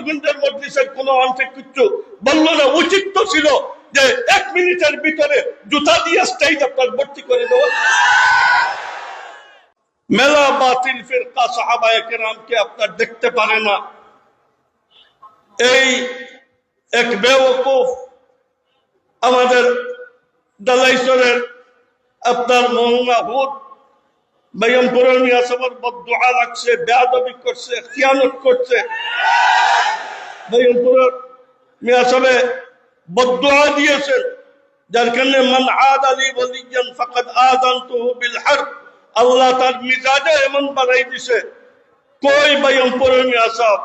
অমরগঞ্জের মজলিসের কোনো অংশে কিছু বললো না, উচিত তো ছিল যে 1 মিনিটের ভিতরে জুতা দিয়ে স্টেজ আপনার ভর্তি করে দেওয়া। মেলা বাতিল ফিরকা সাহাবায়ে কেরামকে আপনার দেখতে পারে না। এই এক বেওকুফ আমাদের দালাইশ্বরের আপনার মৌলানা হুদ বেগমপুরের মিয়া সাহেবের বদদুআ রাখছে, বেয়াদবি করছে, খিয়ানত করছে। বেগমপুরের মিয়া সাহেব বদদুআ দিয়েছেন, যার কারণে মান আদা লি ওয়ালিয়ান ফাকাদ আযানতুহু বিল হারব। আল্লাহ তার মিজাজে এমন বানাই দিছে, কই বেগমপুরের মিয়া সাহেব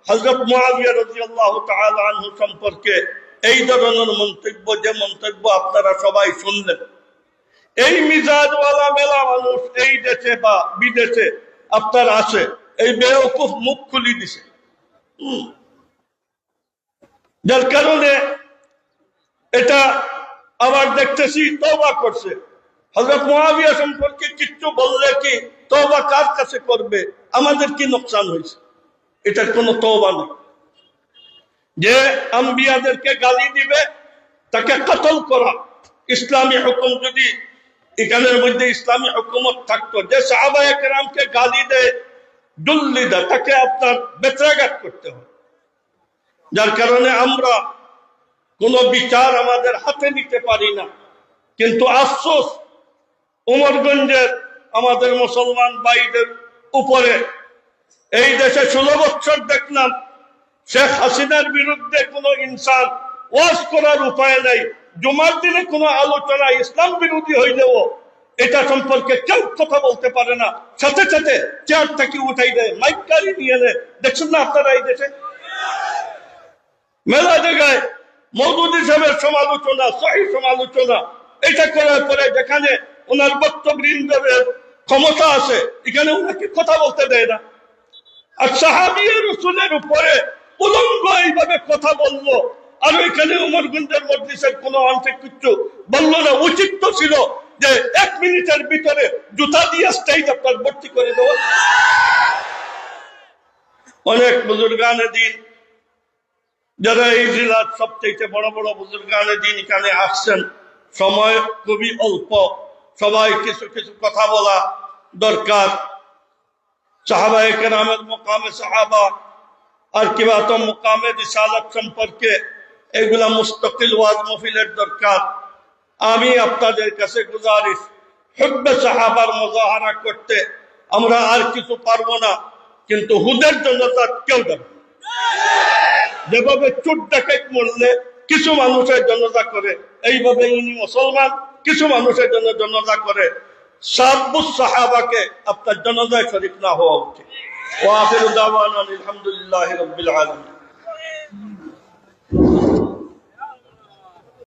হযরত মুআবিয়া রাদিয়াল্লাহু তাআলা আনহু সম্পর্কে এই ধরনের মন্তব্য, যে মন্তব্য আপনারা সবাই শুনলেন। এই মিজাজওয়ালা মেলা মানুষ এই দেশে বা বিদেশে আপনার আছে, এই বেওকুফ মুখ খুলি দিছে, যার কারণে এটা আবার দেখতেছি তওবা করছে। হযরত মুআবিয়া সম্পর্কে কিচ্ছু বললে কি তওবা কার কাছে করবে? আমাদের কি নোকসান হয়েছে? এটার কোনো তওবা নেই। যে আম্বিয়াদেরকে গালি দিবে তাকে কতল করা, ইসলামী হুকুম যদি এখানের মধ্যে ইসলামী হুকুমত থাকতো, যে সাহাবায়ে কেরামকে গালি দেয় দুল্লি দেয়, তাকে আপনার বেত্রাঘাত করতে হয়। যার কারণে আমরা কোনো বিচার আমাদের হাতে নিতে পারি না। কিন্তু আফসোস, উমরগঞ্জের আমাদের মুসলমান ভাইদের উপরে এই দেশে 16 বছর দেখলাম শেখ হাসিনার বিরুদ্ধে কোনো ইনসান ওয়াজ করার উপায় নাই। জুমার দিনে কোনো আলোচনা ইসলাম বিরোধী হইলেও এটা সম্পর্কে কেউ কথা বলতে পারে না, সাথে সাথে চেয়ার থেকে উঠাই দেয়, মাইক গাড়ি নিয়ে নেয়। দেখছেন না আপনারা এই দেশে মেলা জায়গায় মওদুদি সাহেবের সমালোচনা, সহিহ সমালোচনা, এটা করার পরে যেখানে ওনার বক্তব্যের ক্ষমতা আছে এখানে ওনাকে কথা বলতে দেয় না। আর সাহাবীয়ে রাসূলের উপরে উলঙ্গ এইভাবে কথা বললো, আর ওইখানে উমরগঞ্জের মজলিসের কোনো অংশে কিছু বললো না। উচিত তো ছিল যে 1 মিনিটের ভিতরে জুতা দিয়ে স্টেজ আপনার ভর্তি করে দেওয়া। অনেক বুজুর্গানে দিন যারা এই জেলার সবচেয়ে বড় বড় বুজুর্গানে দিন এখানে আসছেন, সময় খুবই অল্প, সবাই কিছু কিছু কথা বলা দরকার। সাহাবায়ে কেরামের মুকামে সাহাবা আর কিবা তো মুকামে রিসালাত সম্পর্কে এগুলা মুস্তাকিল ওয়াজ মাহফিলের দরকার। আমি আপনাদের কাছে গুজারিশ, হুব্বে সাহাবার মুজাহারা করতে আমরা আর কিছু পারবো না, কিন্তু হুদের জনতা কেউ যাবে। যেভাবে চোর ডাকাত মরলে কিছু মানুষের জনতা করে, এইভাবে ইনি মুসলমান কিছু মানুষের জন্য জনতা করে। সাব্বুস সাহাবাকে আপনার জনতায় শরীক না হওয়া উচিত। ওয়া আখিরু দাওয়ানা আলহামদুলিল্লাহি রাব্বিল আলামিন।